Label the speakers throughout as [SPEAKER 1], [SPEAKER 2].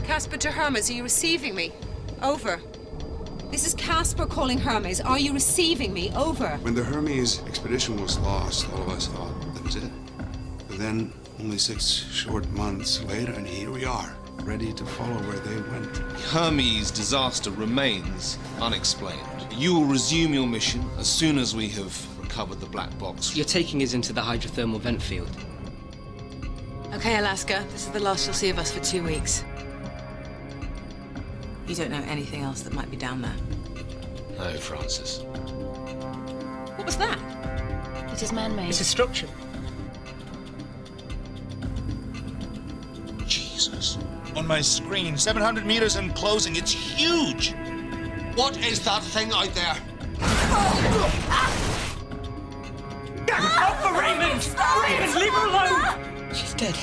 [SPEAKER 1] Casper to Hermes, are you receiving me? Over. This is Casper calling Hermes. Are you receiving me? Over.
[SPEAKER 2] When the Hermes expedition was lost, all of us thought that was it. But then, only 6 short months later, and here we are, ready to follow where they went.
[SPEAKER 3] Hermes' disaster remains unexplained. You will resume your mission as soon as we have recovered the black box.
[SPEAKER 4] You're taking us into the hydrothermal vent field.
[SPEAKER 1] Okay, Alaska, this is the last you'll see of us for 2 weeks. You don't know anything else that might be down there?
[SPEAKER 3] No, Francis.
[SPEAKER 1] What was that?
[SPEAKER 5] It is man-made.
[SPEAKER 4] It's a structure.
[SPEAKER 6] Jesus. On my screen, 700 meters and closing. It's huge.
[SPEAKER 7] What is that thing out there?
[SPEAKER 4] Out for Raymond! Raymond, leave her alone! She's dead.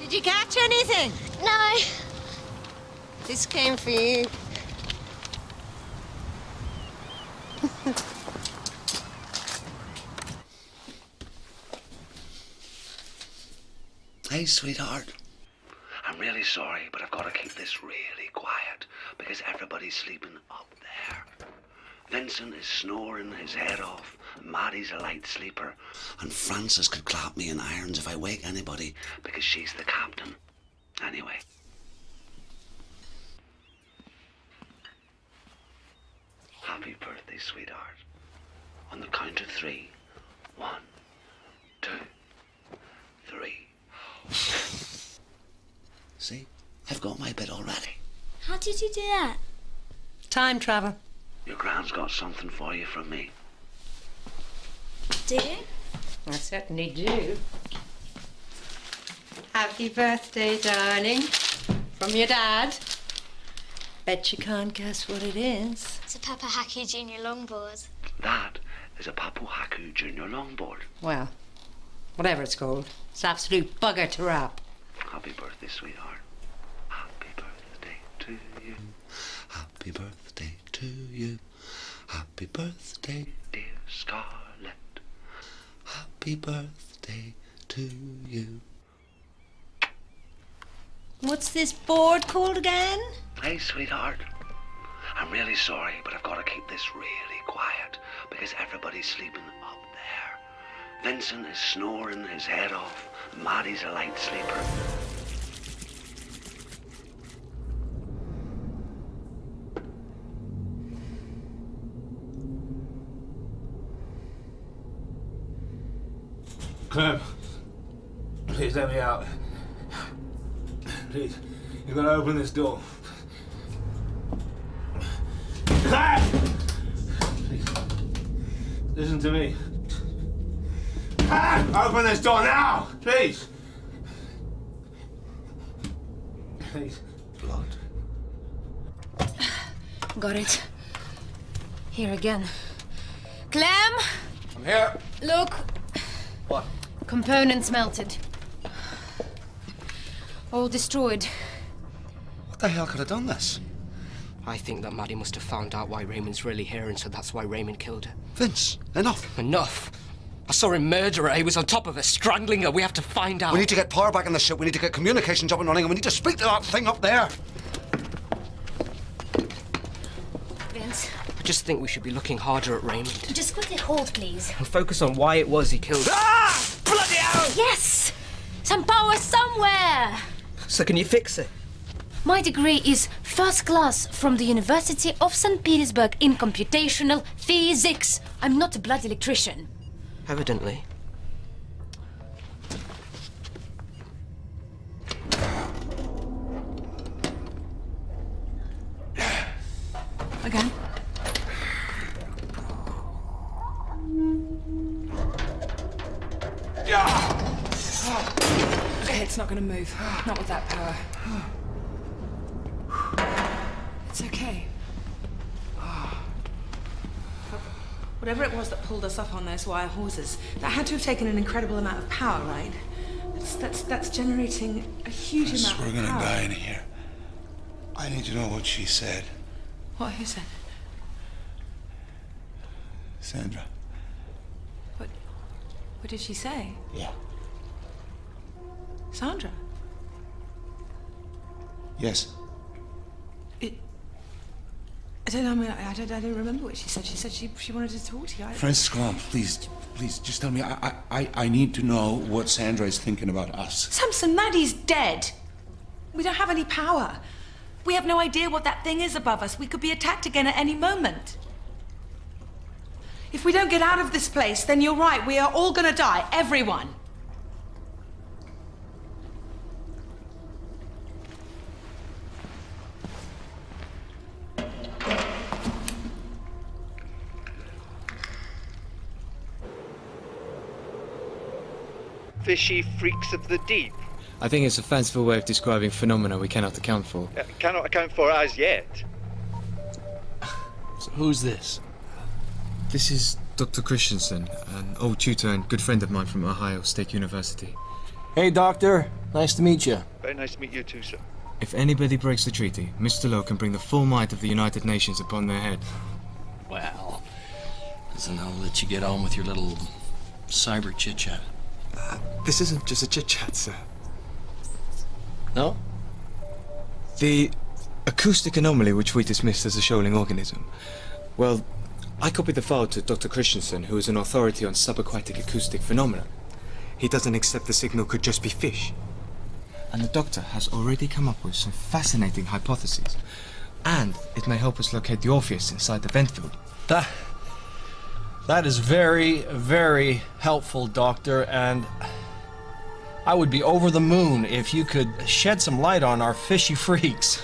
[SPEAKER 1] Did you catch anything?
[SPEAKER 5] No.
[SPEAKER 1] This came for you.
[SPEAKER 7] Hey, sweetheart. I'm really sorry, but I've got to keep this really quiet because everybody's sleeping up there. Vincent is snoring his head off. Maddie's a light sleeper. And Frances could clap me in irons if I wake anybody because she's the captain. Anyway. Happy birthday, sweetheart. On the count of 3. 1, 2, 3. See? I've got my bit already.
[SPEAKER 5] How did you do that?
[SPEAKER 1] Time travel.
[SPEAKER 7] Your gran's got something for you from me.
[SPEAKER 5] Do you?
[SPEAKER 1] I certainly do. Happy birthday, darling. From your dad. Bet you can't guess what it is.
[SPEAKER 5] It's a Pepper Hackey Junior longboard.
[SPEAKER 7] That is a Papu Haku Junior longboard.
[SPEAKER 1] Well, whatever it's called. It's absolute bugger to wrap.
[SPEAKER 7] Happy birthday, sweetheart. Happy birthday to you. Happy birthday to you. Happy birthday, dear Scarlett. Happy birthday to you.
[SPEAKER 1] What's this board called again?
[SPEAKER 7] Hey, sweetheart. I'm really sorry, but I've got to keep this really quiet because everybody's sleeping up there. Vincent is snoring his head off. Maddie's a light sleeper.
[SPEAKER 8] Clem, please let me out. Please, you gotta open this door. Clem! Please, listen to me. Clem, open this door now, please. Please.
[SPEAKER 7] Blood.
[SPEAKER 5] Got it. Here again. Clem!
[SPEAKER 8] I'm here.
[SPEAKER 5] Look.
[SPEAKER 8] What?
[SPEAKER 5] Components melted. All destroyed.
[SPEAKER 7] What the hell could have done this?
[SPEAKER 4] I think that Maddie must have found out why Raymond's really here, and so that's why Raymond killed her.
[SPEAKER 7] Vince, enough.
[SPEAKER 4] Enough. I saw him murder her. He was on top of her, strangling her. We have to find out.
[SPEAKER 7] We need to get power back in the ship. We need to get communications up and running, and we need to speak to that thing up there.
[SPEAKER 5] Vince,
[SPEAKER 4] I just think we should be looking harder at Raymond.
[SPEAKER 5] just quickly hold, please.
[SPEAKER 4] And focus on why it was he killed her. Ah! Bloody hell!
[SPEAKER 5] Yes! Some power somewhere!
[SPEAKER 4] So can you fix it?
[SPEAKER 5] My degree is First class from the University of St. Petersburg in computational physics. I'm not a bloody electrician.
[SPEAKER 4] Evidently.
[SPEAKER 9] Again. Okay, it's not gonna move. Not with that power. It's okay. Whatever it was that pulled us up on those wire hawsers, that had to have taken an incredible amount of power, right? That's generating a huge amount of power.
[SPEAKER 2] We're gonna die in here. I need to know what she said.
[SPEAKER 9] What? Who said?
[SPEAKER 2] Sandra.
[SPEAKER 9] What did she say?
[SPEAKER 2] Yeah.
[SPEAKER 9] Sandra?
[SPEAKER 2] Yes.
[SPEAKER 9] I don't know. I mean, I don't remember what she said. She said she wanted to talk to you.
[SPEAKER 2] Francis Clom, please, just tell me. I need to know what Sandra is thinking about us.
[SPEAKER 9] Samson, Maddie's dead. We don't have any power. We have no idea what that thing is above us. We could be attacked again at any moment. If we don't get out of this place, then you're right. We are all gonna die. Everyone.
[SPEAKER 10] Fishy freaks of the deep.
[SPEAKER 11] I think it's a fanciful way of describing phenomena we cannot account for.
[SPEAKER 10] Cannot account for as yet.
[SPEAKER 11] So who's this? This is Dr. Christensen, an old tutor and good friend of mine from Ohio State University.
[SPEAKER 8] Hey, Doctor. Nice to meet you.
[SPEAKER 10] Very nice to meet you too, sir.
[SPEAKER 11] If anybody breaks the treaty, Mr. Lowe can bring the full might of the United Nations upon their head.
[SPEAKER 12] Well, then I'll let you get on with your little cyber chit-chat.
[SPEAKER 11] This isn't just a chit-chat, sir.
[SPEAKER 12] No?
[SPEAKER 11] The acoustic anomaly which we dismissed as a shoaling organism. Well, I copied the file to Dr. Christensen, who is an authority on subaquatic acoustic phenomena. He doesn't accept the signal could just be fish. And the doctor has already come up with some fascinating hypotheses. And it may help us locate the Orpheus inside the vent field.
[SPEAKER 12] That is very, very helpful, Doctor, and I would be over the moon if you could shed some light on our fishy freaks.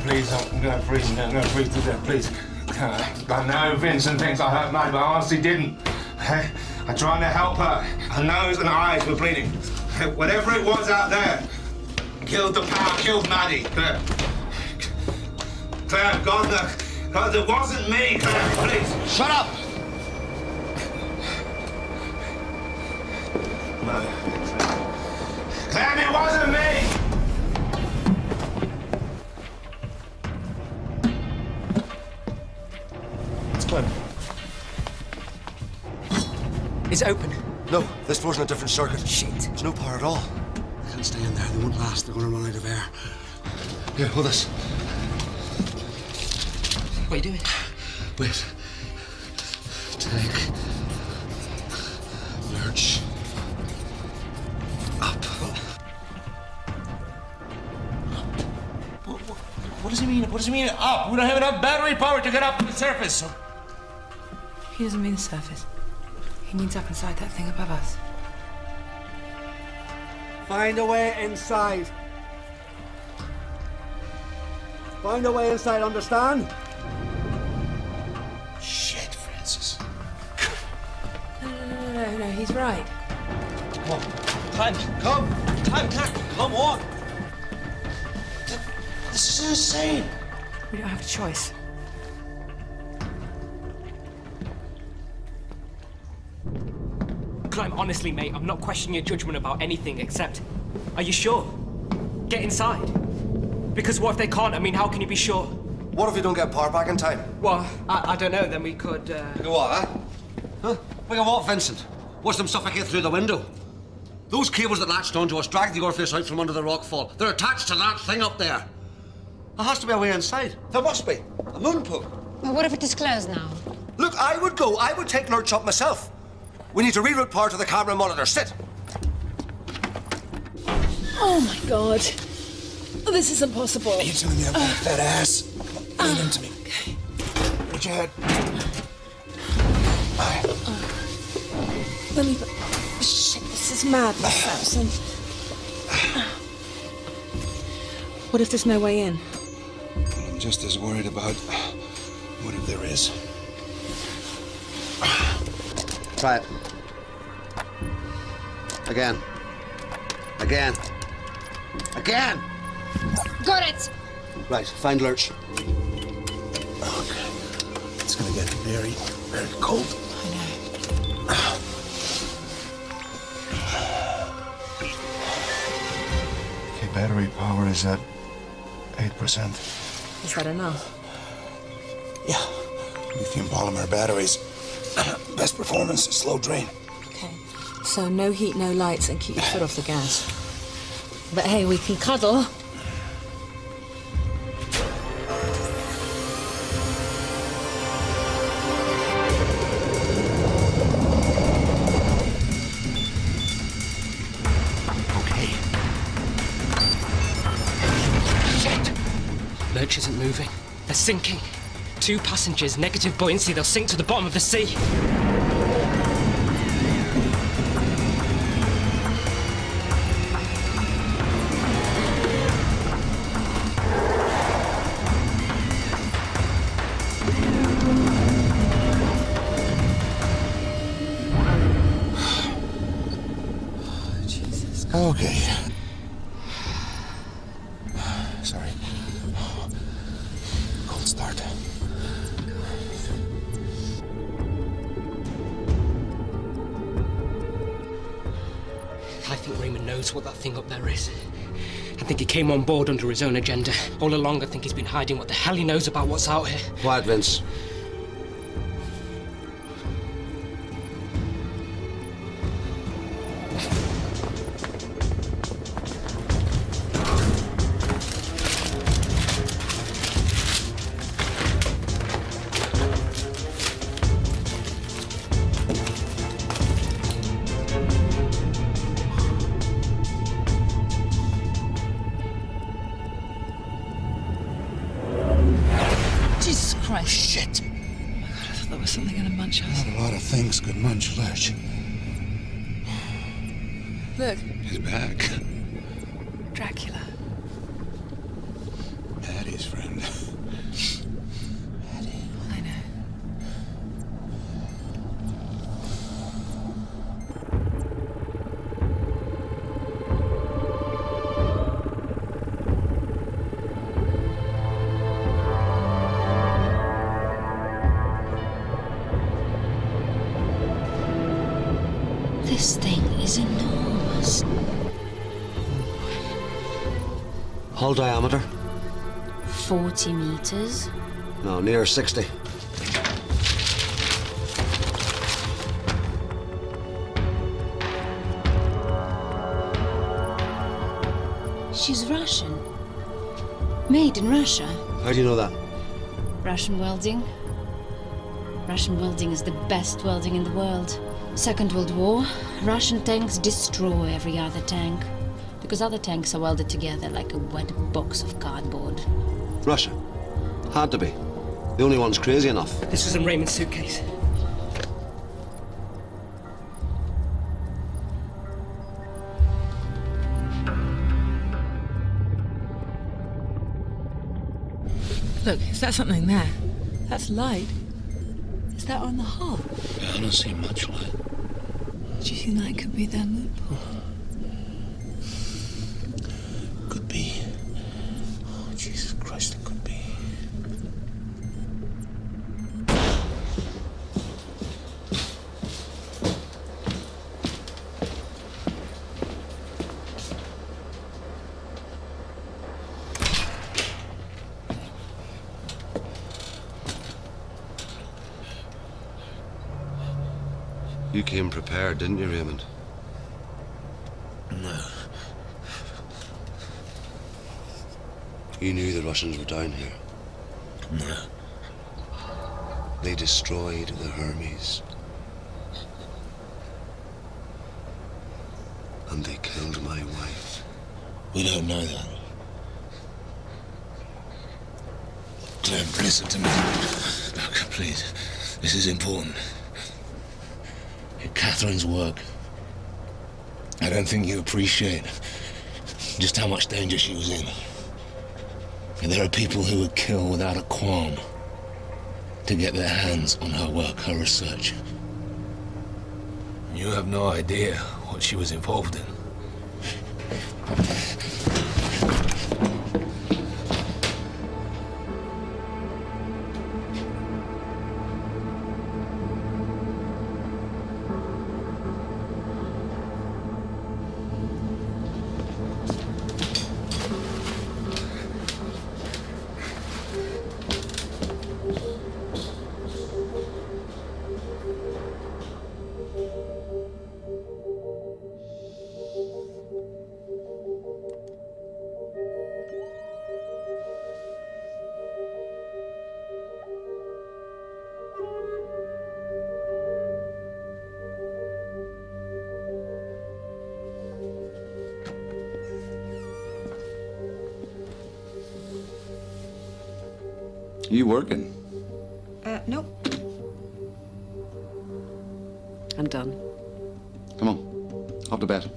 [SPEAKER 8] Please, I'm gonna freeze. I'm gonna freeze to death, please. I know Vincent thinks I hurt Maddie, but I honestly didn't. I tried to help her. Her nose and eyes were bleeding. Whatever it was out there killed the power, killed Maddie. Claire, God, it wasn't me, Claire, please.
[SPEAKER 12] Shut up!
[SPEAKER 8] No. Claire, it wasn't me!
[SPEAKER 4] Is it open?
[SPEAKER 7] No, this door's in a different circuit.
[SPEAKER 4] Shit.
[SPEAKER 7] There's no power at all. I can't stay in there. They won't last. They're gonna run out of air. Here, hold this.
[SPEAKER 4] What are you doing?
[SPEAKER 7] Wait. Take. Lurch. Up.
[SPEAKER 8] What does he mean? What does he mean up? We don't have enough battery power to get up to the surface.
[SPEAKER 9] He doesn't mean the surface. He means up inside that thing above us.
[SPEAKER 13] Find a way inside. Find a way inside, understand?
[SPEAKER 8] Shit, Francis.
[SPEAKER 9] No, he's right.
[SPEAKER 8] Come on. Time, come on. This is insane.
[SPEAKER 9] We don't have a choice.
[SPEAKER 4] Clem, honestly, mate, I'm not questioning your judgment about anything except... Are you sure? Get inside. Because what if they can't? I mean, how can you be sure?
[SPEAKER 7] What if we don't get power back in time?
[SPEAKER 4] Well, I don't know, then we could,
[SPEAKER 7] You what, huh? We can what, Vincent? Watch them suffocate through the window. Those cables that latched onto us dragged the Orpheus out from under the rockfall. They're attached to that thing up there.
[SPEAKER 13] There has to be a way inside.
[SPEAKER 14] There must be. A moon pool.
[SPEAKER 15] Well, what if it is closed now?
[SPEAKER 14] Look, I would go. I would take Lurch up myself. We need to reroute power to the camera monitor. Sit.
[SPEAKER 9] Oh my God. This is impossible.
[SPEAKER 8] Are you telling me I've got a fat ass? Lean into me.
[SPEAKER 9] Okay.
[SPEAKER 8] Put your head.
[SPEAKER 9] Let me. Shit, this is madness, Samson. What if there's no way in?
[SPEAKER 2] I'm just as worried about what if there is.
[SPEAKER 7] Try it. Again. Again. Again!
[SPEAKER 15] Got it!
[SPEAKER 7] Right, find Lurch.
[SPEAKER 8] Okay. It's gonna get very, very cold. Okay, battery power is at 8%.
[SPEAKER 9] Is that enough?
[SPEAKER 8] Yeah. Lithium polymer batteries. Best performance, slow drain.
[SPEAKER 9] Okay. So no heat, no lights, and keep your foot off the gas. But hey, we can cuddle.
[SPEAKER 4] Lurch isn't moving. They're sinking. 2 passengers, negative buoyancy. They'll sink to the bottom of the sea.
[SPEAKER 9] Jesus.
[SPEAKER 8] Okay. Sorry. Cold start.
[SPEAKER 4] I think Raymond knows what that thing up there is. I think he came on board under his own agenda. All along, I think he's been hiding what the hell he knows about what's out here.
[SPEAKER 7] Quiet, Vince.
[SPEAKER 9] Jesus Christ.
[SPEAKER 8] Shit!
[SPEAKER 9] Oh my God, I thought there was something gonna munch us.
[SPEAKER 2] Not a lot of things could munch Lurch.
[SPEAKER 9] Look,
[SPEAKER 2] He's back.
[SPEAKER 9] Dracula.
[SPEAKER 2] Maddie's friend.
[SPEAKER 9] I know.
[SPEAKER 5] This thing is enormous.
[SPEAKER 7] Hull diameter?
[SPEAKER 5] 40 meters.
[SPEAKER 7] No, near 60.
[SPEAKER 5] She's Russian. Made in Russia.
[SPEAKER 7] How do you know that?
[SPEAKER 5] Russian welding. Russian welding is the best welding in the world. Second World War, Russian tanks destroy every other tank. Because other tanks are welded together like a wet box of cardboard.
[SPEAKER 7] Russia. Had to be. The only one's crazy enough.
[SPEAKER 4] This was in Raymond's suitcase.
[SPEAKER 9] Look, is that something there? That's light. Is that on the hull?
[SPEAKER 2] I don't see much light.
[SPEAKER 9] Do you think that could be their moon pool?
[SPEAKER 8] Could be. Oh, Jesus Christ, it could be.
[SPEAKER 7] You came prepared, didn't you, Raymond?
[SPEAKER 8] No.
[SPEAKER 7] You knew the Russians were down here.
[SPEAKER 14] No.
[SPEAKER 7] They destroyed the Hermes. And they killed my wife.
[SPEAKER 14] We don't know that. Clem, listen to me. Look, please. This is important. Catherine's work. I don't think you appreciate just how much danger she was in. And there are people who would kill without a qualm to get their hands on her work, her research. You have no idea what she was involved in.
[SPEAKER 2] You working?
[SPEAKER 9] Nope.
[SPEAKER 1] I'm done.
[SPEAKER 2] Come on, off to bed.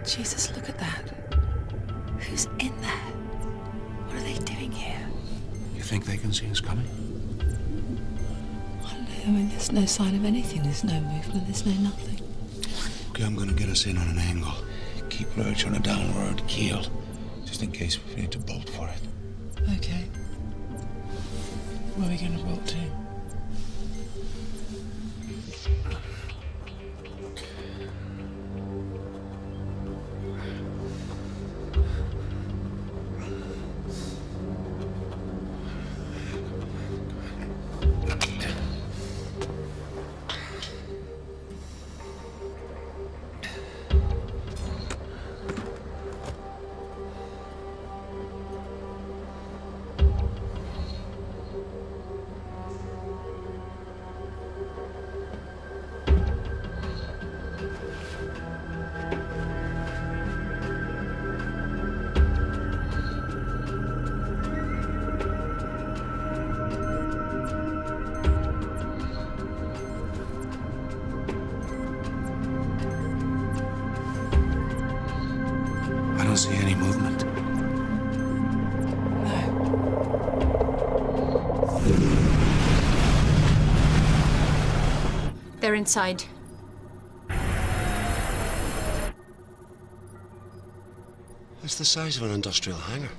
[SPEAKER 9] Jesus, look at that. Who's in there? What are they doing here?
[SPEAKER 2] You think they can see us coming?
[SPEAKER 9] I don't know. I mean, there's no sign of anything. There's no movement. There's no nothing.
[SPEAKER 2] Okay, I'm gonna get us in on an angle.
[SPEAKER 14] Keep lurch on a downward keel, just in case we need to bolt for it.
[SPEAKER 9] Okay. Where are we going to bolt to?
[SPEAKER 2] I don't see any movement.
[SPEAKER 5] They're inside.
[SPEAKER 7] It's the size of an industrial hangar.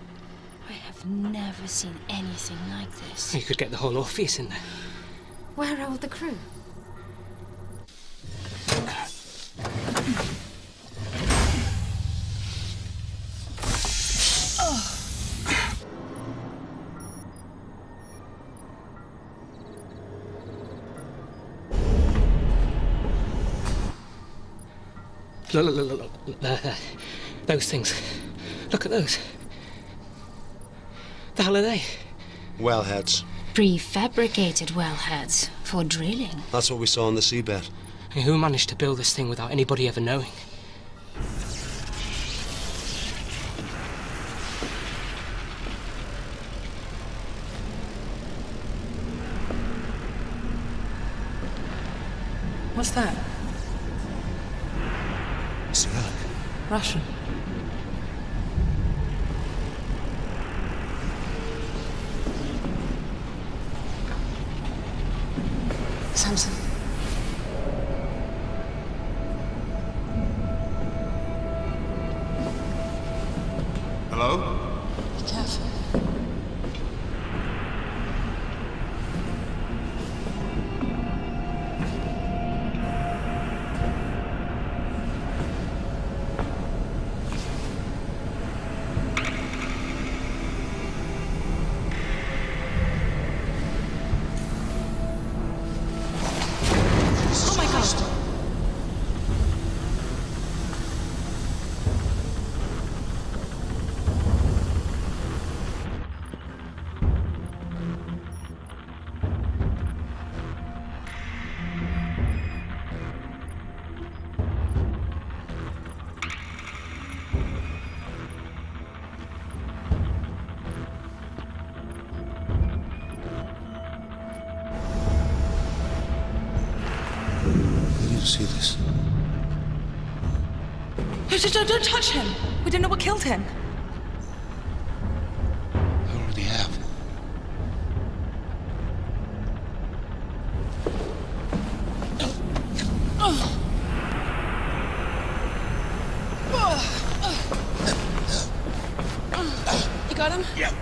[SPEAKER 5] I have never seen anything like this.
[SPEAKER 4] You could get the whole Orpheus in there.
[SPEAKER 5] Where are all the crew?
[SPEAKER 4] Look, there. Those things. Look at those. The hell are they?
[SPEAKER 7] Wellheads.
[SPEAKER 5] Prefabricated wellheads for drilling.
[SPEAKER 7] That's what we saw on the seabed.
[SPEAKER 4] And who managed to build this thing without anybody ever knowing?
[SPEAKER 9] What's that?
[SPEAKER 2] Cyrillic.
[SPEAKER 9] Russian. Samson.
[SPEAKER 2] Hello?
[SPEAKER 9] Be careful. Oh my God!
[SPEAKER 2] Did you see this?
[SPEAKER 9] Don't touch him! We don't know what killed him.
[SPEAKER 2] I already have.
[SPEAKER 9] You got him?
[SPEAKER 2] Yeah.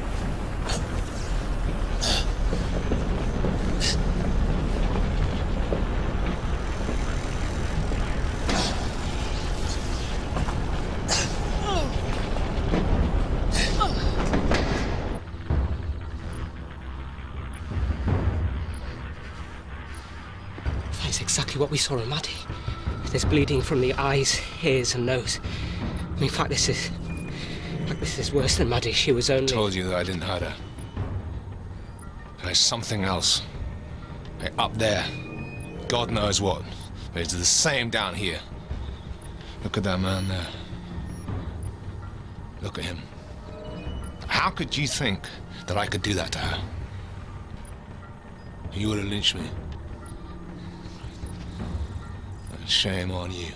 [SPEAKER 4] That's exactly what we saw in Maddie. There's bleeding from the eyes, ears, and nose. In fact, this is worse than Maddie. She was only...
[SPEAKER 14] I told you that I didn't hurt her. There's something else. Hey, up there. God knows what. But it's the same down here. Look at that man there. Look at him. How could you think that I could do that to her? You would have lynched me. Shame on you.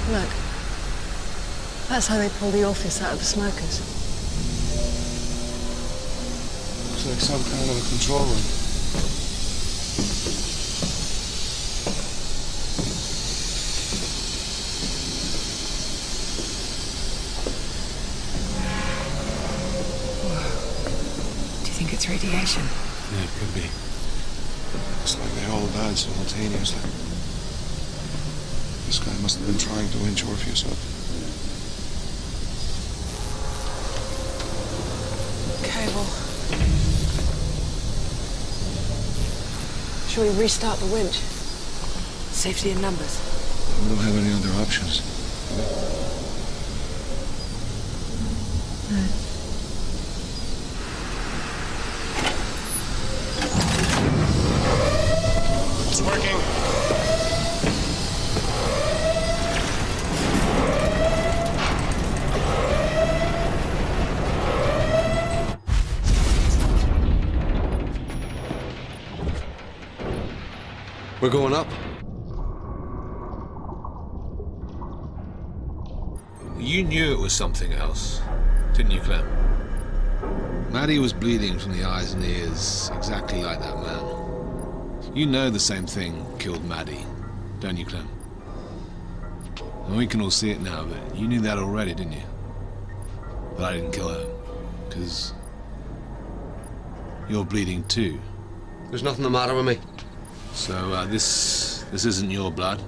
[SPEAKER 9] Look. That's how they pull the Orpheus out of the smokers.
[SPEAKER 2] Looks like some kind of a control room.
[SPEAKER 9] Do you think it's radiation?
[SPEAKER 2] Yeah, it could be. Looks like they all died simultaneously. This guy must have been trying to winch Orpheus up.
[SPEAKER 9] Okay, well... Shall we restart the winch? Safety in numbers.
[SPEAKER 2] We don't have any other options.
[SPEAKER 8] It's working.
[SPEAKER 2] We're going up.
[SPEAKER 3] You knew it was something else, didn't you, Clem? Maddie was bleeding from the eyes and ears, exactly like that man. You know the same thing killed Maddie, don't you, Clem? And we can all see it now, but you knew that already, didn't you? But I didn't kill her, because you're bleeding too.
[SPEAKER 16] There's nothing the matter with me.
[SPEAKER 3] So, this isn't your blood?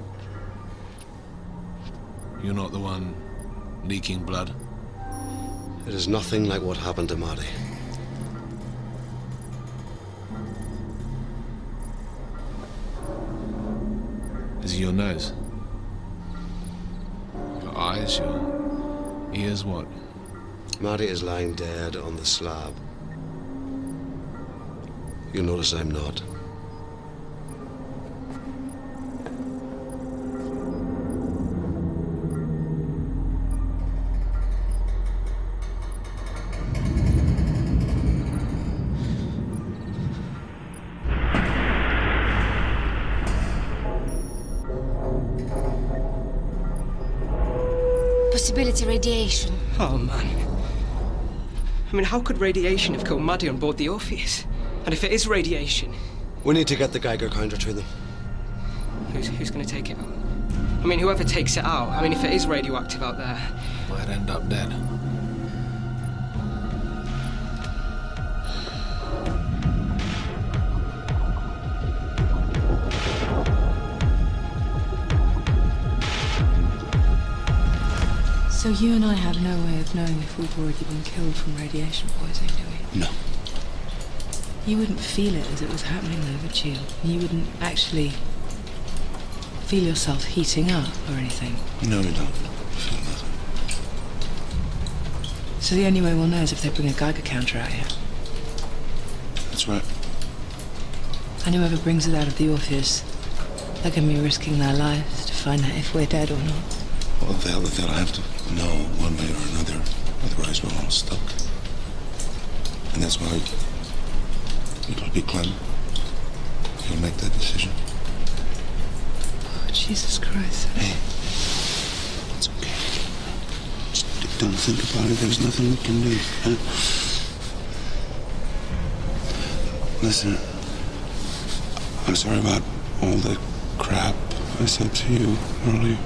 [SPEAKER 3] You're not the one leaking blood?
[SPEAKER 16] It is nothing like what happened to Maddie.
[SPEAKER 3] Is it your nose? Your eyes? Your ears? What?
[SPEAKER 16] Maddie is lying dead on the slab. You'll notice I'm not.
[SPEAKER 5] possibility radiation.
[SPEAKER 4] Oh, man. I mean, how could radiation have killed Maddie on board the Orpheus? And if it is radiation...
[SPEAKER 16] We need to get the Geiger counter to them.
[SPEAKER 4] Who's going to take it out? I mean, whoever takes it out, I mean, if it is radioactive out there...
[SPEAKER 3] Might end up dead.
[SPEAKER 9] So you and I have no way of knowing if we've already been killed from radiation poisoning, do we?
[SPEAKER 2] No.
[SPEAKER 9] You wouldn't feel it as it was happening though, would you? You wouldn't actually feel yourself heating up or anything.
[SPEAKER 2] No, you don't. Feel nothing.
[SPEAKER 9] So the only way we'll know is if they bring a Geiger counter out here.
[SPEAKER 2] That's right.
[SPEAKER 9] And whoever brings it out of the Orpheus, they're going to be risking their lives to find out if we're dead or not.
[SPEAKER 2] Well, they'll have to know one way or another. Otherwise, we're all stuck. And that's why it'll be Clem. He'll make that decision.
[SPEAKER 9] Oh, Jesus Christ.
[SPEAKER 2] Hey, it's okay. Just don't think about it. There's nothing we can do. Huh? Listen, I'm sorry about all the crap I said to you earlier.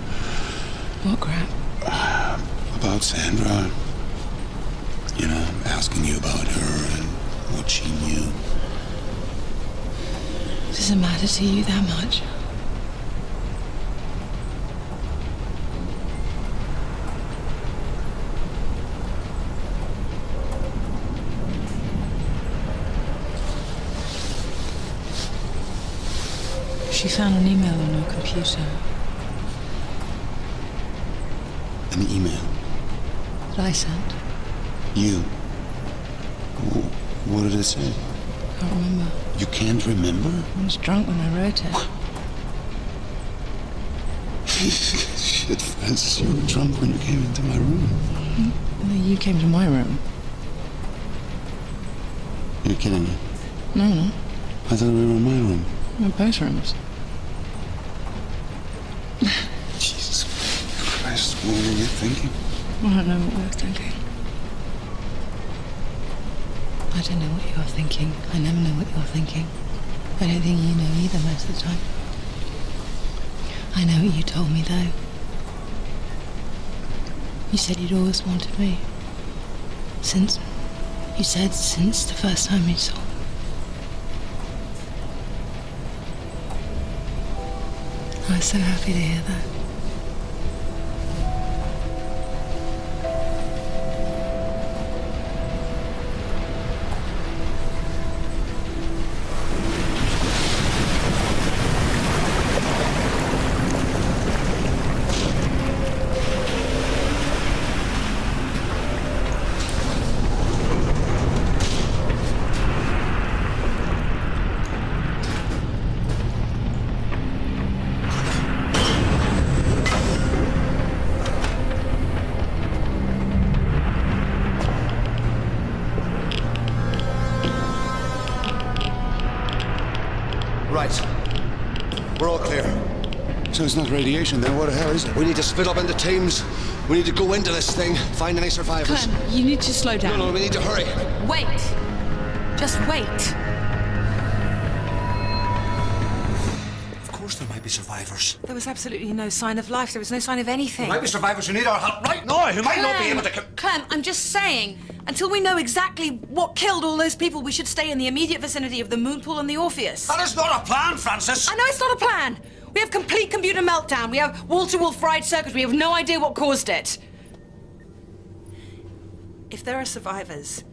[SPEAKER 9] What crap?
[SPEAKER 2] About Sandra. You know, asking you about her and what she knew.
[SPEAKER 9] Does it matter to you that much? She found an email on her computer.
[SPEAKER 2] An email?
[SPEAKER 9] That I sent.
[SPEAKER 2] You? What did it say?
[SPEAKER 9] I can't remember.
[SPEAKER 2] You can't remember?
[SPEAKER 9] I was drunk when I wrote it.
[SPEAKER 2] Shit, Francis, you were drunk when you came into my room.
[SPEAKER 9] No, you came to my room.
[SPEAKER 2] You're kidding me?
[SPEAKER 9] No, no.
[SPEAKER 2] I thought we were in my room.
[SPEAKER 9] We're both rooms.
[SPEAKER 2] Jesus Christ, what were you thinking?
[SPEAKER 9] I don't know what we were thinking. I don't know what you're thinking. I never know what you're thinking. I don't think you know either most of the time. I know what you told me, though. You said you'd always wanted me. Since the first time you saw me. I was so happy to hear that.
[SPEAKER 16] Right. We're all clear.
[SPEAKER 2] So it's not radiation, then what the hell is it?
[SPEAKER 16] We need to split up into teams. We need to go into this thing, find any survivors.
[SPEAKER 9] Clem, you need to slow down.
[SPEAKER 16] No, we need to hurry.
[SPEAKER 9] Wait. Just wait.
[SPEAKER 6] Of course there might be survivors.
[SPEAKER 9] There was absolutely no sign of life. There was no sign of anything.
[SPEAKER 6] There might be survivors who need our help right now, who might not be able to...
[SPEAKER 9] Clem, I'm just saying, until we know exactly what killed all those people, we should stay in the immediate vicinity of the moon pool and the Orpheus.
[SPEAKER 6] That is not a plan, Francis.
[SPEAKER 9] I know it's not a plan. We have complete computer meltdown. We have wall-to-wall fried circuits. We have no idea what caused it. If there are survivors,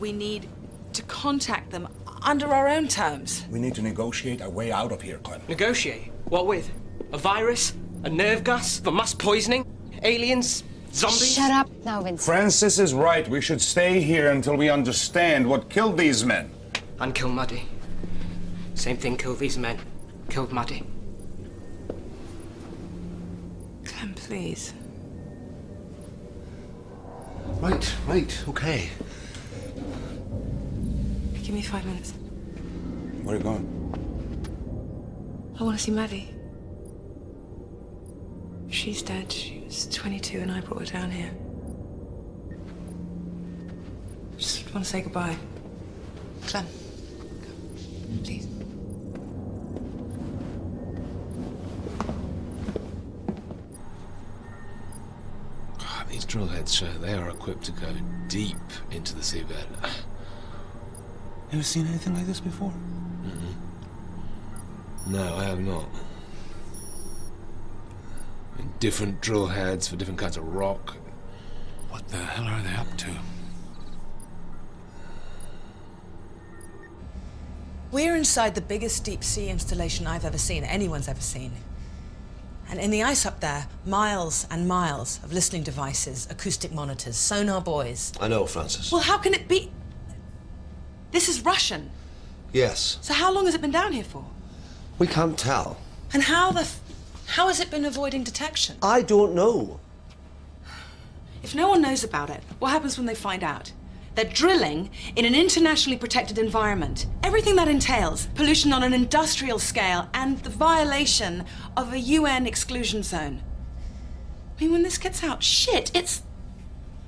[SPEAKER 9] we need to contact them under our own terms.
[SPEAKER 6] We need to negotiate a way out of here, Clem.
[SPEAKER 4] Negotiate? What with? A virus? A nerve gas? For mass poisoning? Aliens? Zombies?
[SPEAKER 15] Shut up now, Vincent.
[SPEAKER 6] Francis is right. We should stay here until we understand what killed these men.
[SPEAKER 4] And kill Maddie. Same thing killed these men. Killed Maddie.
[SPEAKER 9] Clem, please.
[SPEAKER 16] Right, okay.
[SPEAKER 9] Give me 5 minutes.
[SPEAKER 2] Where are you going?
[SPEAKER 9] I want to see Maddie. She's dead. She was 22 and I brought her down here. Just want to say goodbye. Clem, come, please.
[SPEAKER 3] God, these drill heads show they are equipped to go deep into the seabed.
[SPEAKER 2] Ever seen anything like this before?
[SPEAKER 3] No, I have not. And different drill heads for different kinds of rock.
[SPEAKER 2] What the hell are they up to?
[SPEAKER 9] We're inside the biggest deep sea installation I've ever seen, anyone's ever seen. And in the ice up there, miles and miles of listening devices, acoustic monitors, sonar buoys.
[SPEAKER 16] I know, Francis.
[SPEAKER 9] Well, how can it be? This is Russian.
[SPEAKER 16] Yes.
[SPEAKER 9] So how long has it been down here for?
[SPEAKER 16] We can't tell.
[SPEAKER 9] And how has it been avoiding detection?
[SPEAKER 16] I don't know.
[SPEAKER 9] If no one knows about it, what happens when they find out? They're drilling in an internationally protected environment. Everything that entails, pollution on an industrial scale and the violation of a UN exclusion zone. I mean, when this gets out, shit, it's...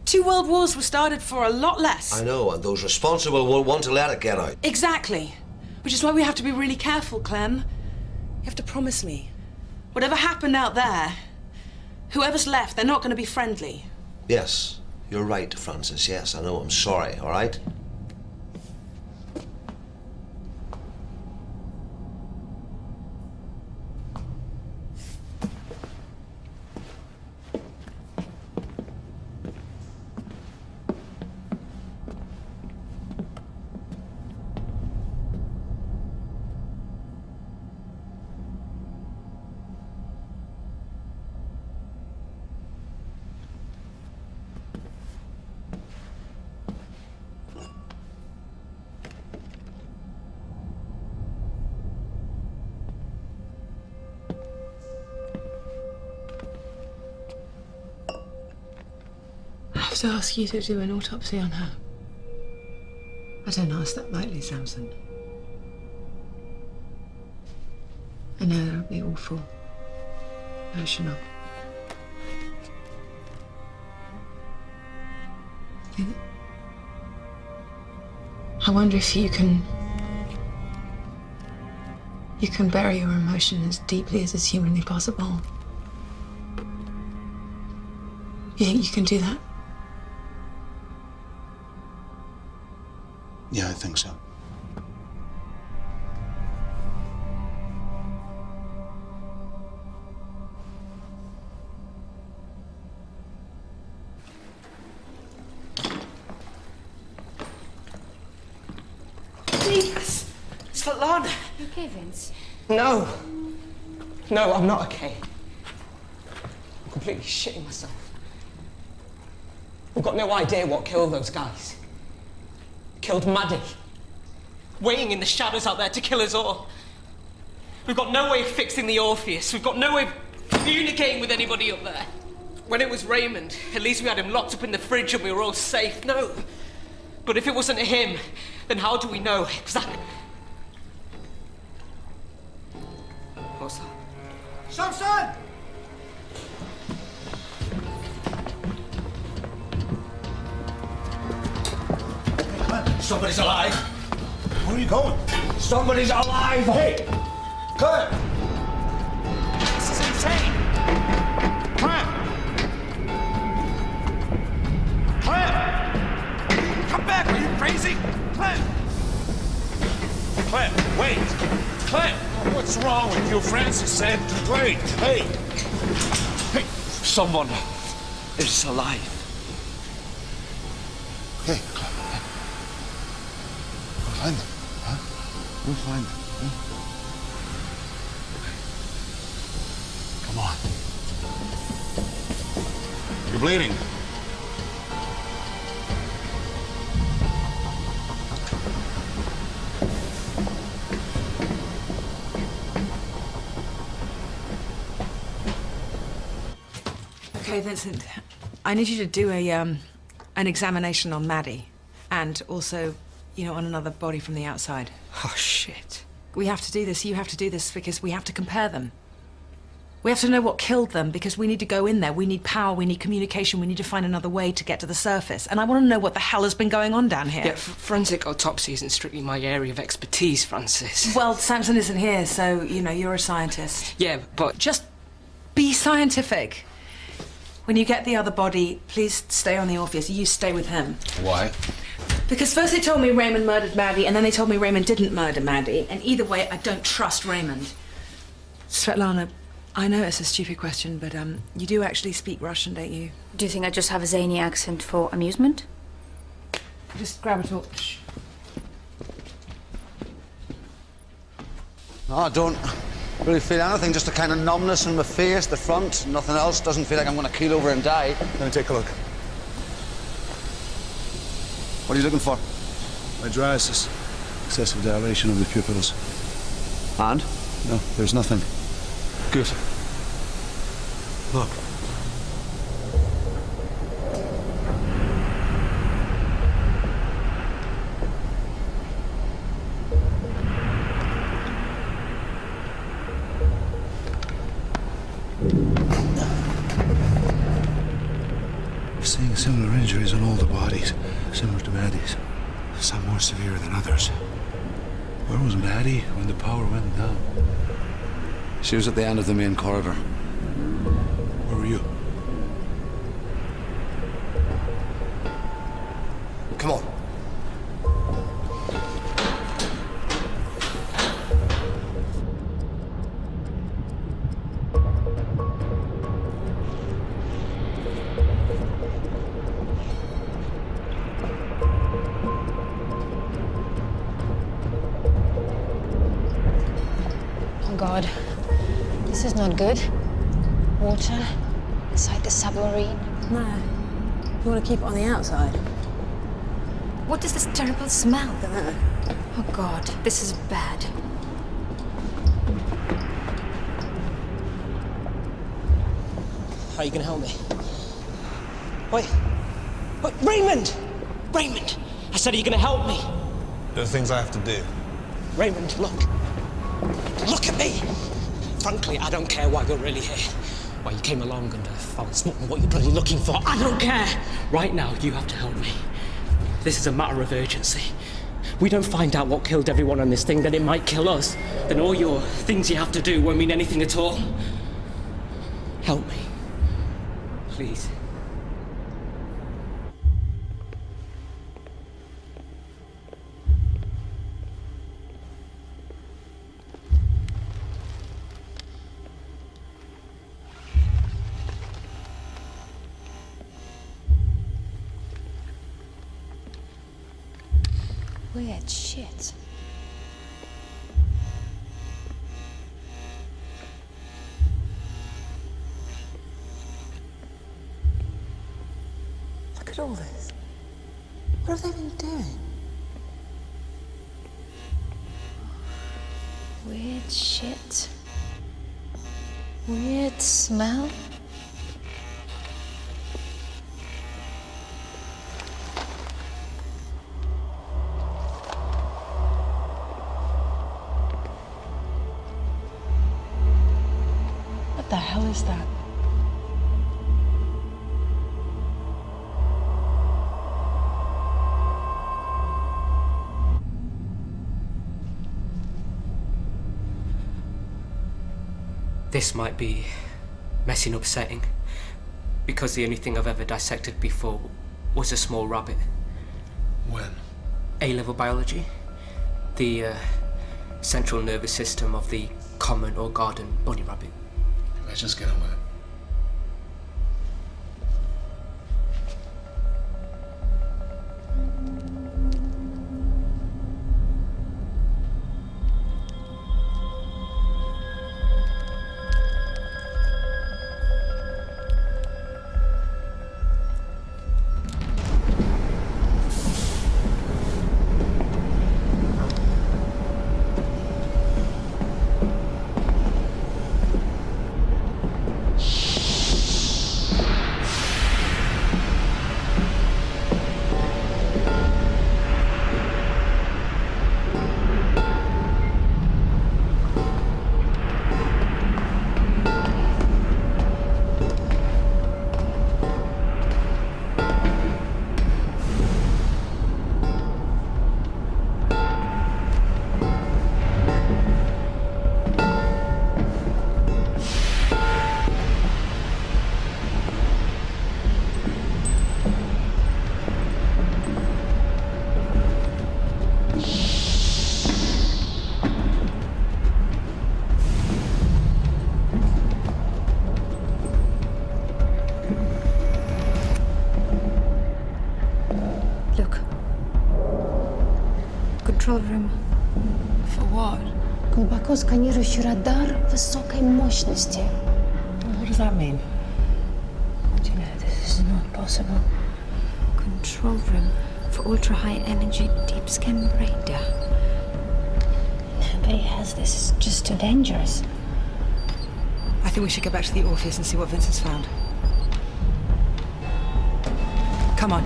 [SPEAKER 9] 2 world wars were started for a lot less.
[SPEAKER 16] I know, and those responsible will want to let it get out.
[SPEAKER 9] Exactly. Which is why we have to be really careful, Clem. You have to promise me, whatever happened out there, whoever's left, they're not going to be friendly.
[SPEAKER 16] Yes, you're right, Francis. Yes, I know. I'm sorry, all right?
[SPEAKER 9] I have to ask you to do an autopsy on her. I don't ask that lightly, Samson. I know that would be awful. Emotional. I wonder if you can bury your emotion as deeply as is humanly possible. You think you can do that?
[SPEAKER 2] Yeah, I think so.
[SPEAKER 9] Please, it's for Lana.
[SPEAKER 5] You okay, Vince?
[SPEAKER 4] No. No, I'm not okay. I'm completely shitting myself. We've got no idea what killed those guys. Killed Maddie. Waiting in the shadows out there to kill us all. We've got no way of fixing the Orpheus. We've got no way of communicating with anybody up there. When it was Raymond, at least we had him locked up in the fridge and we were all safe. No. But if it wasn't him, then how do we know? Exactly. What's that?
[SPEAKER 13] Samson!
[SPEAKER 8] Somebody's alive.
[SPEAKER 13] Where are you going?
[SPEAKER 8] Somebody's alive.
[SPEAKER 13] Hey!
[SPEAKER 8] Clem!
[SPEAKER 6] This is insane! Clem! Clem! Come back, are you crazy? Clem! Clem, wait! Clem! What's wrong with you? Francis said, wait, hey! Hey, someone is alive.
[SPEAKER 2] Okay, Clem. We'll find them, huh? We'll find them, huh? Come on. You're bleeding.
[SPEAKER 9] Okay, Vincent, I need you to do an examination on Maddie, and also, you know, on another body from the outside.
[SPEAKER 4] Oh, shit.
[SPEAKER 9] We have to do this, you have to do this, because we have to compare them. We have to know what killed them because we need to go in there. We need power, we need communication, we need to find another way to get to the surface. And I want to know what the hell has been going on down here.
[SPEAKER 4] Yeah, forensic autopsy isn't strictly my area of expertise, Francis.
[SPEAKER 9] Well, Samson isn't here, so, you know, you're a scientist.
[SPEAKER 4] Yeah, but...
[SPEAKER 9] Just be scientific. When you get the other body, please stay on the Orpheus. You stay with him.
[SPEAKER 3] Why?
[SPEAKER 9] Because first they told me Raymond murdered Maddie, and then they told me Raymond didn't murder Maddie. And either way, I don't trust Raymond. Svetlana, I know it's a stupid question, but you do actually speak Russian, don't you?
[SPEAKER 5] Do you think I just have a zany accent for amusement?
[SPEAKER 9] Just grab a torch.
[SPEAKER 16] No, I don't really feel anything, just a kind of numbness in my face, the front, nothing else. Doesn't feel like I'm going to keel over and die.
[SPEAKER 13] Let me take a look.
[SPEAKER 16] What are you looking for?
[SPEAKER 13] Hydriasis. Excessive dilation of the pupils.
[SPEAKER 16] And?
[SPEAKER 13] No, there's nothing.
[SPEAKER 16] Good.
[SPEAKER 13] Look. We're seeing similar injuries on all the bodies, similar to Maddie's. Some more severe than others. Where was Maddie when the power went down?
[SPEAKER 16] She was at the end of the main corridor.
[SPEAKER 13] Where were you?
[SPEAKER 16] Come on.
[SPEAKER 15] Oh God, this is not good. Water inside the submarine.
[SPEAKER 5] No. You want to keep it on the outside? What is this terrible smell? Oh God, this is bad.
[SPEAKER 4] How are you gonna help me? Wait, Raymond! Raymond! I said, are you gonna help me?
[SPEAKER 6] There are things I have to do.
[SPEAKER 4] Raymond, look. Look at me! Frankly, I don't care why you're really here. Why you came along and found something, what you're bloody looking for. I don't care! Right now, you have to help me. This is a matter of urgency. We don't find out what killed everyone on this thing, then it might kill us. Then all your things you have to do won't mean anything at all. Help me. Please.
[SPEAKER 15] Weird shit.
[SPEAKER 9] Look at all this. What have they been doing?
[SPEAKER 15] Weird shit. Weird smell.
[SPEAKER 9] What the hell is that?
[SPEAKER 4] This might be messy and upsetting, because the only thing I've ever dissected before was a small rabbit.
[SPEAKER 3] When?
[SPEAKER 4] A-level biology. The central nervous system of the common or garden bunny rabbit.
[SPEAKER 3] Let's just get on with it.
[SPEAKER 15] control room.
[SPEAKER 9] For what?
[SPEAKER 15] Глубоко сканирующий радар высокой мощности.
[SPEAKER 9] What does that mean?
[SPEAKER 15] Do you know this is not possible? Control room for ultra-high energy deep scan radar. Nobody has this. It's just too dangerous.
[SPEAKER 9] I think we should go back to the Orpheus and see what Vincent's found. Come on.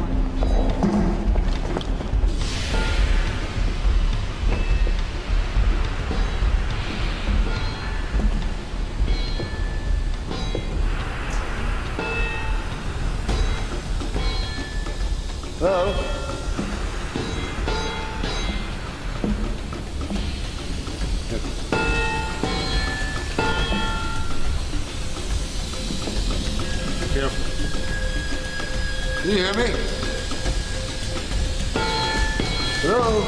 [SPEAKER 8] Hello?
[SPEAKER 2] Careful. Can you hear me? Hello?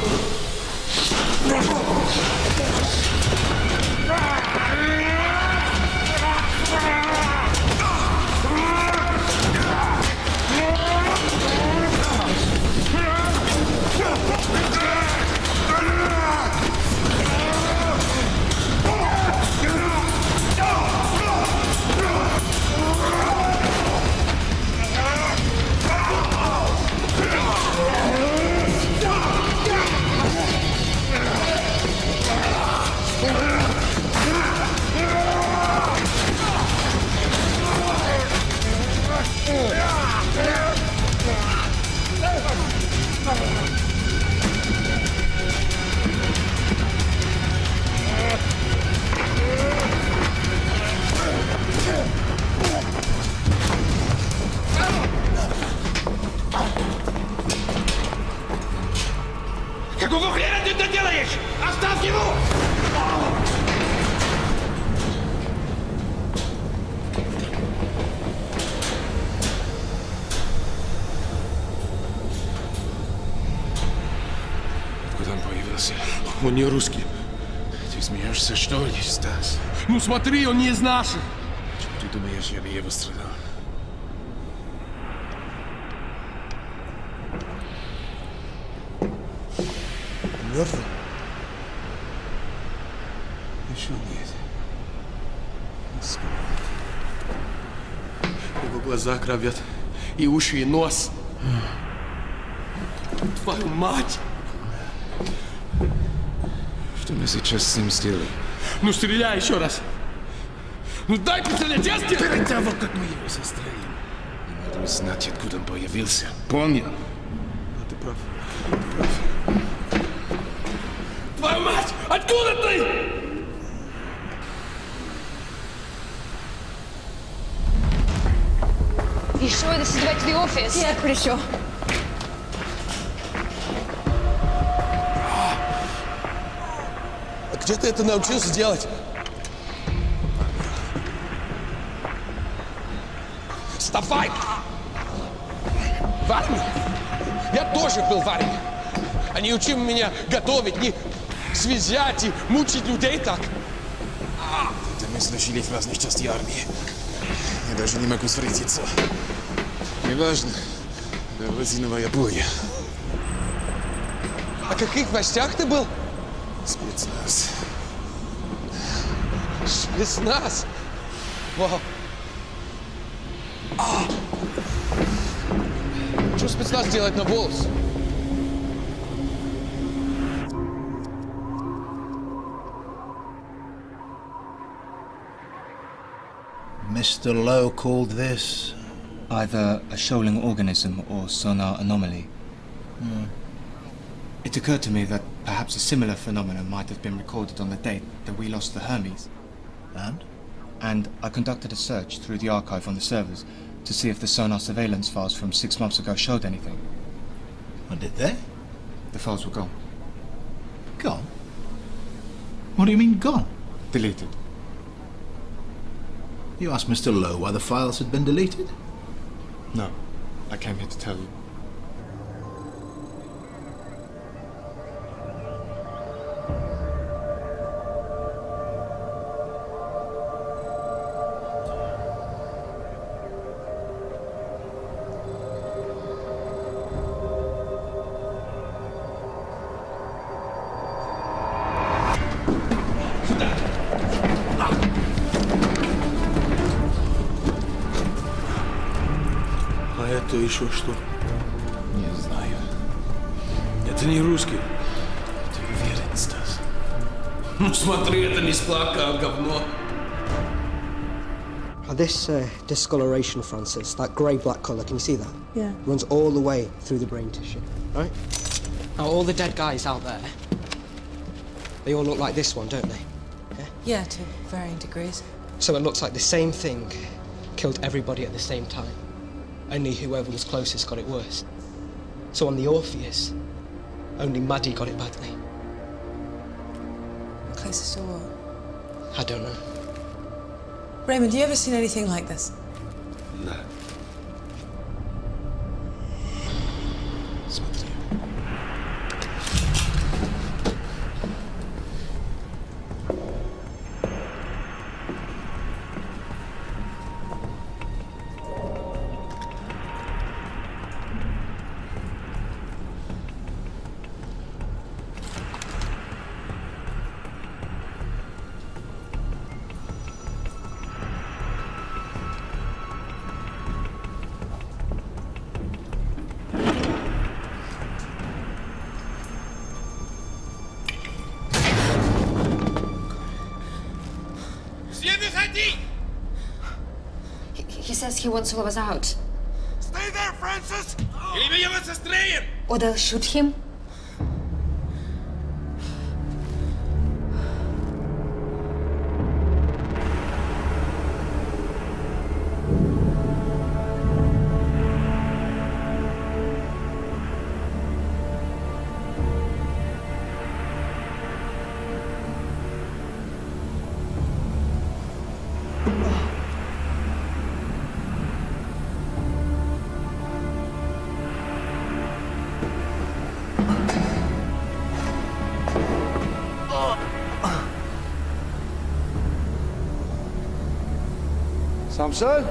[SPEAKER 6] Какого хрена ты это делаешь? Оставь его!
[SPEAKER 3] Откуда он появился? Он не русский. Ты смеешься, что ли, Стас? Ну смотри, он не из наших. Чего ты думаешь, я бы его страдал?
[SPEAKER 13] Мертвый?
[SPEAKER 3] Еще нет. Его глаза кровят, и уши, и нос. Твою мать! Что мы сейчас с ним сделаем? Ну стреляй еще раз! Ну дай пострелять, я сделаю! Перед того, как мы его застрелим, не надо знать, откуда он появился. Понял? А ты прав. Ты прав. Твою мать! Откуда ты?
[SPEAKER 15] You sure this is the way to the Orpheus?
[SPEAKER 9] Yeah, pretty sure.
[SPEAKER 17] Где ты это научился делать? Вставай! В армии? Я тоже был в армии. Они учили меня готовить, не связать и мучить людей так.
[SPEAKER 11] Это мы слышали в разных частях армии. Я даже не могу своротиться. Неважно. Да резиновая буря.
[SPEAKER 17] А в каких властях ты был?
[SPEAKER 11] Спецназ.
[SPEAKER 17] Спецназ? Вау. Что спецназ делает на волос?
[SPEAKER 13] Mr. Lowe called this?
[SPEAKER 11] Either a shoaling organism or sonar anomaly. It occurred to me that perhaps a similar phenomenon might have been recorded on the date that we lost the Hermes.
[SPEAKER 13] And?
[SPEAKER 11] And I conducted a search through the archive on the servers to see if the sonar surveillance files from 6 months ago showed anything.
[SPEAKER 13] And did they?
[SPEAKER 11] The files were gone.
[SPEAKER 13] Gone? What do you mean gone?
[SPEAKER 11] Deleted.
[SPEAKER 13] You asked Mr. Lowe why the files had been deleted?
[SPEAKER 11] No. I came here to tell you.
[SPEAKER 2] Это еще что?
[SPEAKER 3] Не знаю. Это не русский.
[SPEAKER 6] Ты уверен, Стас? Ну смотри, это не склака, а говно.
[SPEAKER 18] This discoloration, Francis, that grey-black colour, can you see that?
[SPEAKER 9] Yeah.
[SPEAKER 18] Runs all the way through the brain tissue, right? Now, all the dead guys out there, they all look like this one, don't they?
[SPEAKER 9] Yeah, to varying degrees.
[SPEAKER 18] So it looks like the same thing killed everybody at the same time. Only whoever was closest got it worse. So on the Orpheus, only Maddie got it badly.
[SPEAKER 9] Closest to what?
[SPEAKER 18] I don't know.
[SPEAKER 9] Raymond, have you ever seen anything like this?
[SPEAKER 2] No.
[SPEAKER 5] He says he wants all of us out.
[SPEAKER 6] Stay there, Francis! Или меня вас застрелим!
[SPEAKER 5] Or they'll shoot him.
[SPEAKER 16] Samson?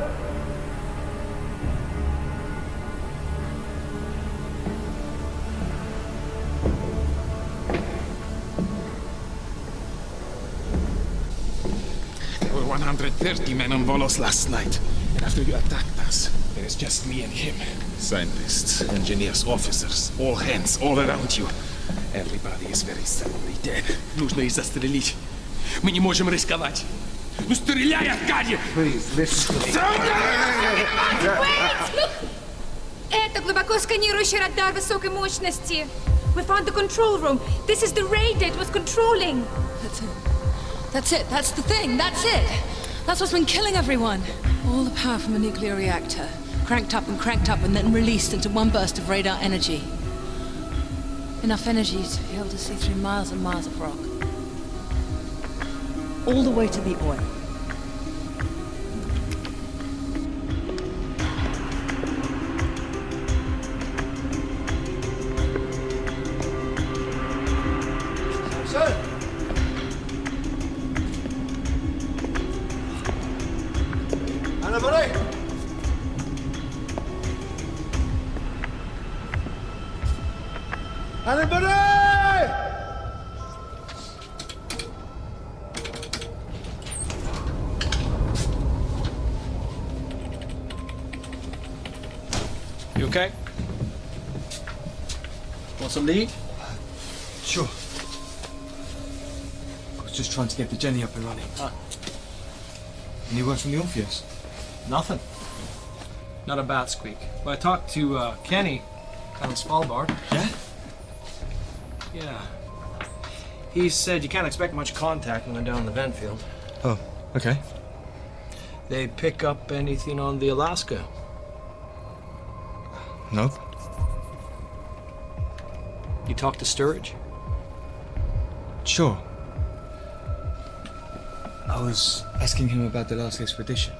[SPEAKER 6] There were 130 men on Volos last night. And after you attacked us, there is just me and him. Scientists, engineers, officers, all hands, all around you. Everybody is very sadly dead. Нужно их застрелить. Мы не можем рисковать. Ну стреляй, Аркадий!
[SPEAKER 2] Please, listen.
[SPEAKER 15] Это глубоко сканирующий радар высокой мощности. We found the control room. This is the radar it was controlling.
[SPEAKER 9] That's it. That's it. That's the thing. That's it. That's what's been killing everyone. All the power from a nuclear reactor. Cranked up and then released into one burst of radar energy. Enough energy to be able to see through miles and miles of rock. All the way to the oil.
[SPEAKER 16] Anybody? Anybody?
[SPEAKER 12] You okay? Want some to eat?
[SPEAKER 11] Sure. I was just trying to get the Jenny up and running. Any word from the Orpheus?
[SPEAKER 12] Nothing. Not a bat squeak. But I talked to Kenny down in Svalbard.
[SPEAKER 11] Yeah?
[SPEAKER 12] Yeah. He said you can't expect much contact when they're down in the vent field.
[SPEAKER 11] Oh, okay.
[SPEAKER 12] They pick up anything on the Alaska?
[SPEAKER 11] No.
[SPEAKER 12] You talked to Sturridge?
[SPEAKER 11] Sure. I was asking him about the last expedition.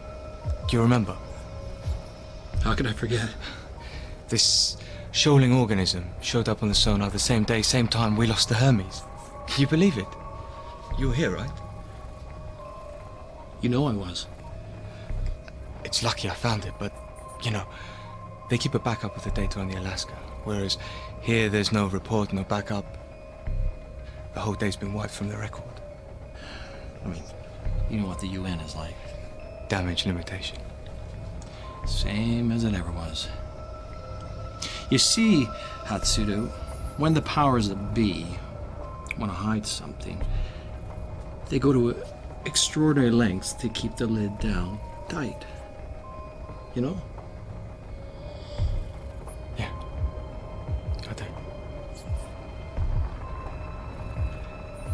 [SPEAKER 11] Do you remember?
[SPEAKER 12] How could I forget?
[SPEAKER 11] This shoaling organism showed up on the sonar the same day, same time we lost the Hermes. Can you believe it? You were here, right?
[SPEAKER 12] You know I was.
[SPEAKER 11] It's lucky I found it, but, you know, they keep a backup of the data on the Alaska, whereas here there's no report, no backup. The whole day's been wiped from the record.
[SPEAKER 12] I mean, you know what the UN is like.
[SPEAKER 11] Damage limitation.
[SPEAKER 12] Same as it ever was. You see, Hatsuru, when the powers that be want to hide something, they go to extraordinary lengths to keep the lid down tight. You know?
[SPEAKER 11] Yeah. Got that.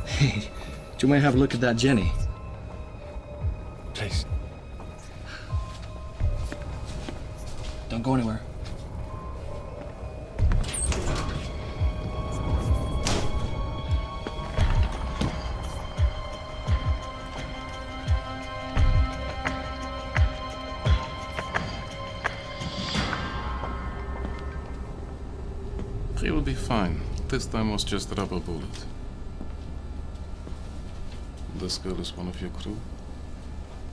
[SPEAKER 12] Hey, do you mind have a look at that Jenny?
[SPEAKER 11] Please.
[SPEAKER 12] Don't go anywhere.
[SPEAKER 6] He will be fine. This time was just a rubber bullet. This girl is one of your crew?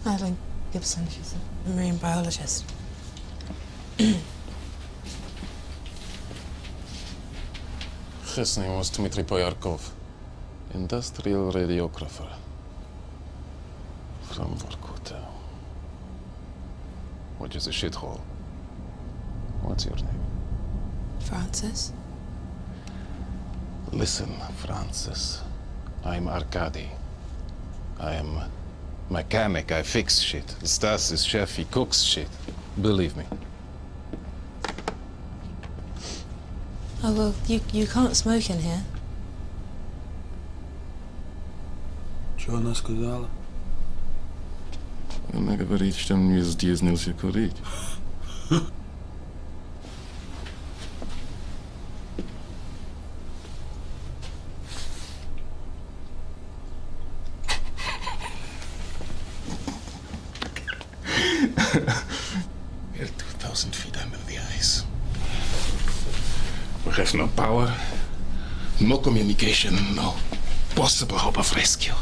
[SPEAKER 19] Madeline Gibson, she's a marine biologist.
[SPEAKER 6] His name was Dmitry Poyarkov, industrial radiographer from Vorkuta, which is a shithole. What's your name?
[SPEAKER 19] Francis?
[SPEAKER 6] Listen, Francis. I'm Arkady. I am mechanic. I fix shit. Stas is chef. He cooks shit. Believe me.
[SPEAKER 19] Oh, well, you can't smoke in here.
[SPEAKER 13] Что она сказала?
[SPEAKER 6] Она говорит, что мне здесь нельзя курить. We're 2,000 feet under the ice. We have no power, no communication, no possible hope of rescue.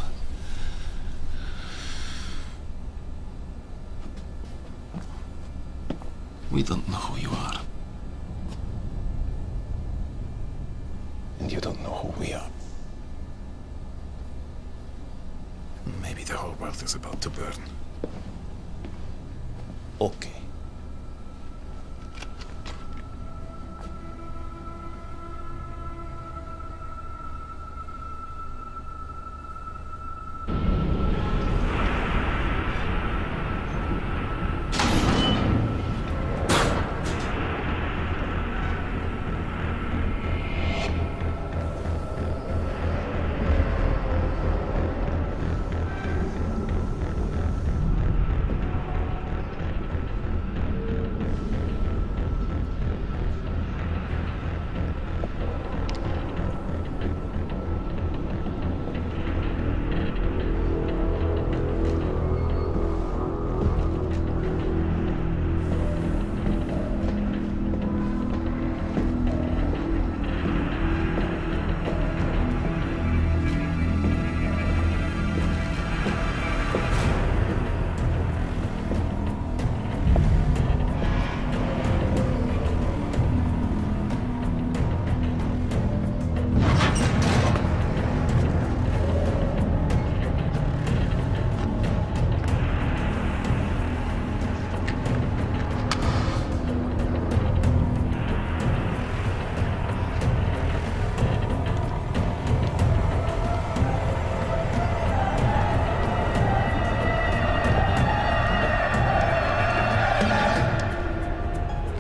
[SPEAKER 6] We don't know who you are. And you don't know who we are. Maybe the whole world is about to burn. Okay.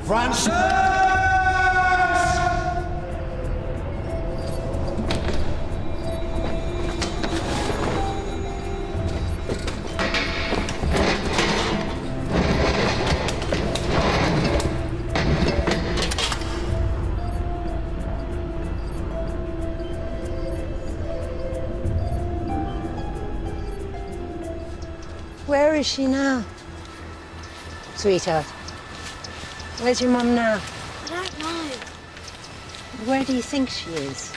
[SPEAKER 16] Francis!
[SPEAKER 15] Where is she now? Sweetheart. Where's your mum now?
[SPEAKER 20] I don't know.
[SPEAKER 15] Where do you think she is?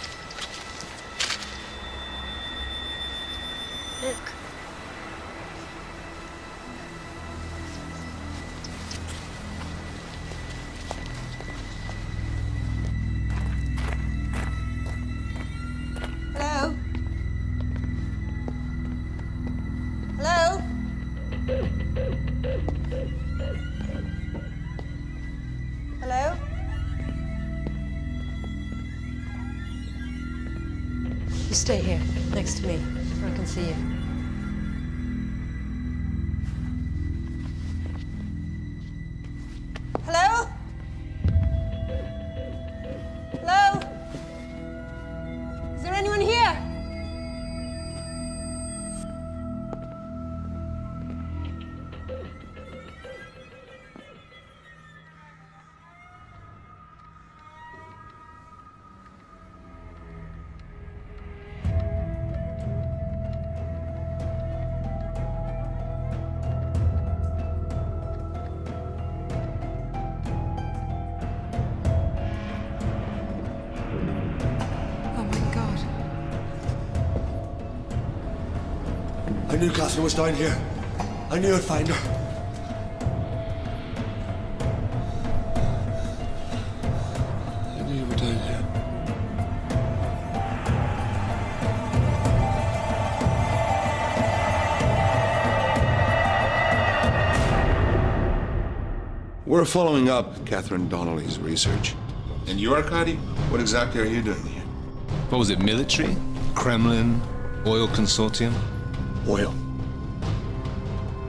[SPEAKER 20] Look.
[SPEAKER 15] Hello? Hello? Hello?
[SPEAKER 1] stay here, next to me, where I can see you. Hello? Hello? Is there anyone here?
[SPEAKER 2] I knew Catherine was down here. I knew I'd find her. I knew you were down here. We're following up Catherine Donnelly's research. And you, Arkady? What exactly are you doing here?
[SPEAKER 3] What was it, military? Kremlin? Oil consortium?
[SPEAKER 2] Oil.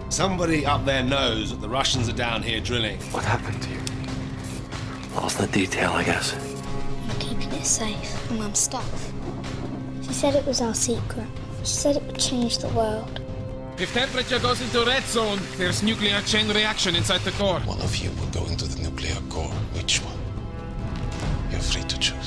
[SPEAKER 3] Somebody up there knows that the Russians are down here drilling.
[SPEAKER 20] What happened to you? Lost the detail, I guess.
[SPEAKER 15] I'm keeping it safe for Mum's stuff. She said it was our secret. She said it would change the world.
[SPEAKER 6] If temperature goes into red zone, there's nuclear chain reaction inside the core.
[SPEAKER 14] One of you will go into the nuclear core. Which one? You're free to choose.